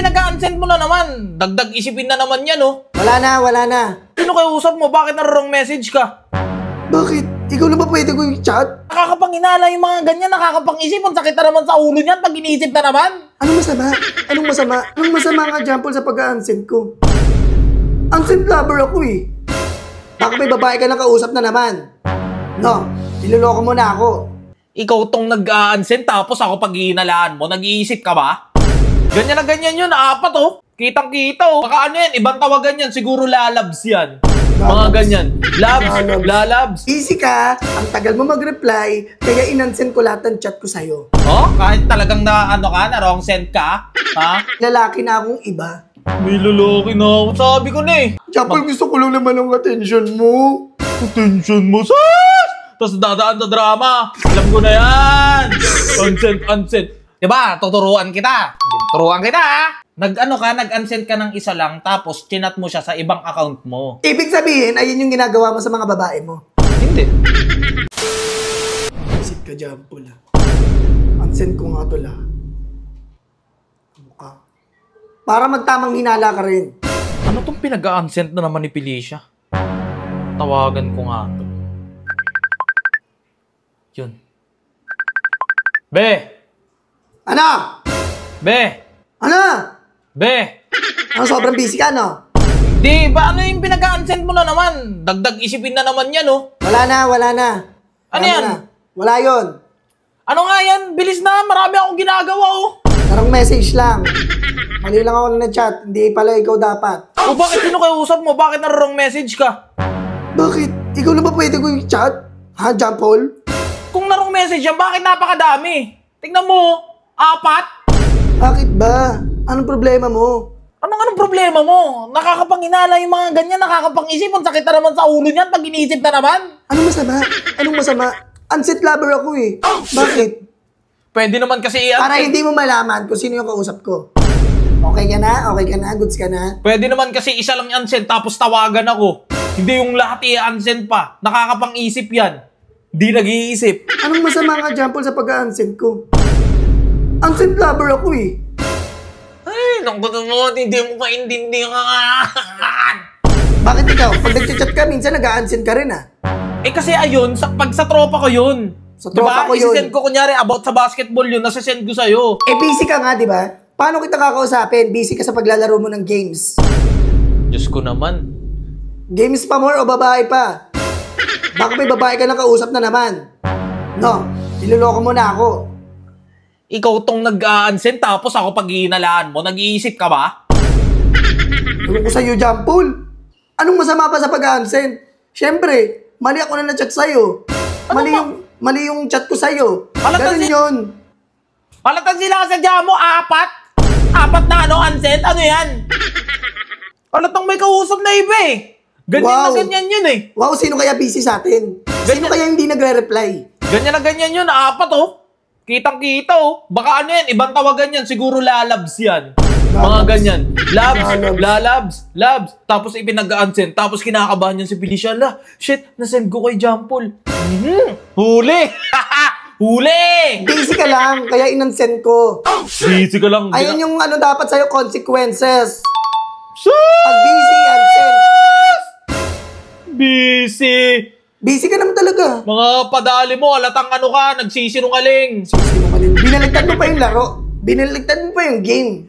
pinag-unsend mo na naman? Dagdag isipin na naman yan, oh. Wala na, wala na. Sino kayo usap mo? Bakit na-wrong message ka? Bakit? Ikaw na ba pwede ko yung chat? Nakakapanghinala yung mga ganyan, nakakapang-isip. Ang sakit na naman sa ulo niyan pag iniisip na naman. Anong masama? Anong masama? Anong masama nga, Jampol, sa pag-unsend ko? Unsend lover ako eh. Baka may babae ka na kausap na naman. No, niloloko mo na ako. Ikaw tong nag-unsend tapos ako pag-iinalaan mo, nag-iisip ka ba? Ganyan na ganyan yun, apat oh. Kitang-kita oh. Baka ano yan, ibang tawagan yan, siguro lalabs yan. Mga ganyan. Labs, lalabs. Easy ka, ang tagal mo mag-reply, kaya inansend ko lahat ng chat ko sa'yo. Oh, kahit talagang na ano ka, na wrong send ka? Ha? Lalaki na akong iba. May lalaki na ako. Sabi ko na eh. Jampol, gusto ko lang naman ang attention mo. Attention mo, sus! Tapos dadaan sa drama. Alam ko na yan. Unsend. Diba? Tuturuan kita. Tuturuan kita ha. Nag-unsend ka ng isa lang, tapos chinat mo siya sa ibang account mo. Ibig sabihin, ayun yung ginagawa mo sa mga babae mo. Hindi. Isip ka, Jampol ha. Unsend ko nga to lahat. Mukha. Para magtamang hinala ka rin. Ano tong pinag-unsend na naman ni Felicia? Tawagan ko nga to. Yun. Be! Ano? Be! Ano? Be! Ano, sobrang busy ka, no? Di ba ano yung pinag-unsend mo na naman? Dagdag isipin na naman yan, oh. Wala na, wala na. Ano yan? Wala yon. Ano nga yan? Bilis na, marami akong ginagawa, oh. Tarong message lang. Mali lang ako na chat, hindi pala ikaw dapat. O bakit sino kayo usap mo? Bakit na-wrong message ka? Bakit? Ikaw na ba pwede ko yung chat? Ha, Jampol? Kung na-wrong message yan, bakit napakadami? Tignan mo, 4. Bakit ba? Anong problema mo? Anong problema mo? Nakakapanghinala yung mga ganyan, nakakapang-isip. Ang sakit na naman sa ulo niyan pag iniisip na naman. Anong masama? Anong masama? Unset lover ako eh. Bakit? Pwede naman kasi Para hindi mo malaman kung sino yung kausap ko. Okay ka na? Okay ka na? Goods ka na? Pwede naman kasi isa lang i-unsend tapos tawagan ako. Hindi yung lahat i-unsend pa. Nakakapang-isip yan. Di nag-iisip. Anong masama nga, Jampol, sa pag-unsend ko? Unset lover ako eh. Ay, naku mo, hindi mo maintindihan. Bakit ikaw? Pag nag-chat ka, minsan nag-unsend ka rin ah. Eh kasi ayun, pag sa tropa ko yun. Sa tropa ko yun. Isisend ko kunyari about sa basketball yun, nasasend ko sa'yo. Eh, busy ka nga, di ba? Paano kita kakausapin? Busy ka sa paglalaro mo ng games. Diyos ko naman. Games pa more o babae pa? Baka may babae ka na kausap na naman. No, niloloko mo na ako. Ikaw tong nag-unsend tapos ako pag-iinalaan mo, nag-iisip ka ba? Tulong ko sa'yo, Jampol. Anong masama pa sa pag-unsend? Siyempre, mali ako na na-chat sa'yo. Mali yung chat ko sa'yo. Ganun yun. Halatan sila sa dyan mo, 4? 4 na unsend? Ano yan? Halatang may kausap na iba eh. Ganyan na ganyan yun eh. Wow, sino kaya busy sa atin? Sino kaya hindi nagre-reply? Ganyan na ganyan yun, 4 oh. Kitang-kita oh. Baka ano yan, ibang tawagan yan, siguro lalabs yan. Mga ganyan. Lalabs. Tapos ipinag-unsend. Tapos kinakabahan yan si Felicia. La, shit, nasend ko kay Jampol. Huli! Huli! Busy ka lang, kaya inansend ko. Busy ka lang. Ayun yung ano dapat sa'yo, consequences. Sus! Pag busy, unsend. Busy! Busy ka naman talaga. Mga padali mo, alatang ano ka, nagsisinungaling. Binaligtad mo pa yung laro. Binaligtad mo pa yung game.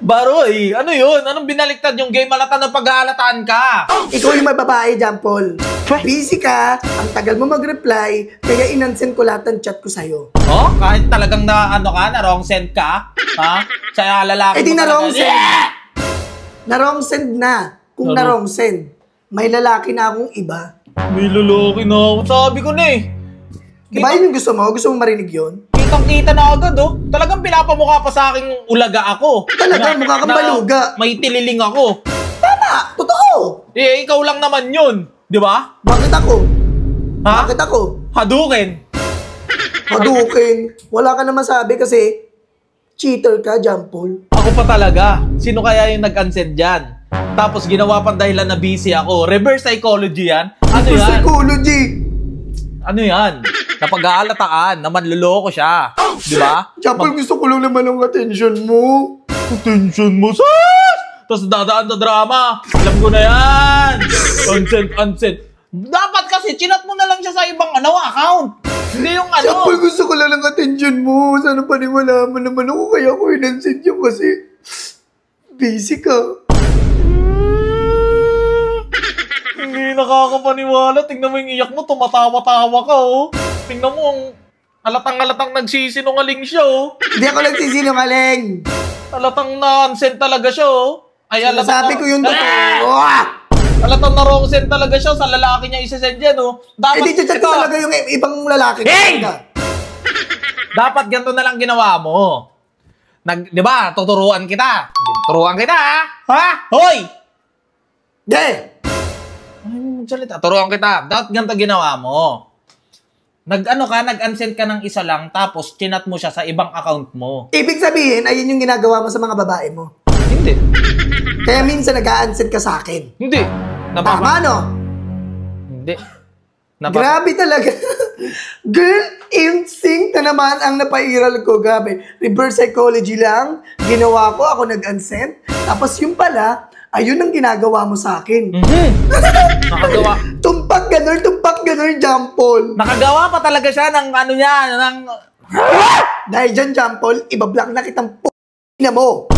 Baroy, ano yun? Anong binaliktad yung game? Alata na pag-aalataan ka. Ikaw yung may babae, Jampol. Busy ka, ang tagal mo mag-reply, kaya inansend ko lahat ng chat ko sa'yo. Oh? Kahit talagang na ano ka, na wrong send ka? Ha? Sa lalaki Eh di mo na wrong talaga. send. Na wrong send na. Kung na wrong send, may lalaki na akong iba. May lalaki na ako. Sabi ko na eh. Di ba yun yung gusto mo? Gusto mong marinig yun? Kitang-kita na agad oh. Talagang pinapamukha pa sa aking ulaga ako. Talaga, mukha kang baluga. May tililing ako. Tama! Totoo! Eh, ikaw lang naman yun. Di ba? Bakit ako? Ha? Bakit ako? Hadukin. Hadukin. Wala ka na masabi kasi cheater ka, Jampol. Ako pa talaga. Sino kaya yung nag-unsend dyan? Tapos ginawa pang dahilan na busy ako. Reverse psychology yan? Ano yan? Psychology! Ano yan? Napag-aalataan na manloloko siya. Di ba? Jampol, gusto ko lang naman ang attention mo. Attention mo, sus! Tapos dadaan sa drama. Alam ko na yan. Unsent. Dapat kasi, chinat mo na lang siya sa ibang account. Hindi yung Jampol, gusto ko lang ng attention mo. Sana paniwala mo naman ako kaya ko inansend yung kasi busy ka. Hindi nakakapaniwala. Tingnan mo yung iyak mo, tumatawa-tawa ka, oh. Tingnan mo, ang halatang nagsisinungaling siya, oh. Hindi ako nagsisinungaling. Halatang na-unsend talaga siya, oh. Ay, Sabi ko yung totoo. Halatang na wrong send talaga siya sa lalaki niya isasend yan, oh. Dapat, Dito chat ko talaga yung ibang lalaki. Hey! Dapat ganito na lang ginawa mo. Di ba, tuturuan kita. Turuan kita, ha? Hoy! Ay, magsalita. Turuan kita. Dapat ganito ginawa mo. Nag-unsend ka ng isa lang, tapos chinat mo siya sa ibang account mo. Ibig sabihin, ayun yung ginagawa mo sa mga babae mo. Hindi. Kaya minsan nag-a-unsend ka sa akin. Hindi. Tama, no? Hindi. Grabe talaga. Girl instinct na naman ang napairal ko. Grabe. Reverse psychology lang. Ginawa ko, ako nag-unsend. Tapos yung pala, ayun ang ginagawa mo sa akin. Nakagawa. Tumpak ganun, Jampol. Nakagawa pa talaga siya ng ng... Dahil dyan, Jampol, ibablock na kitang na mo.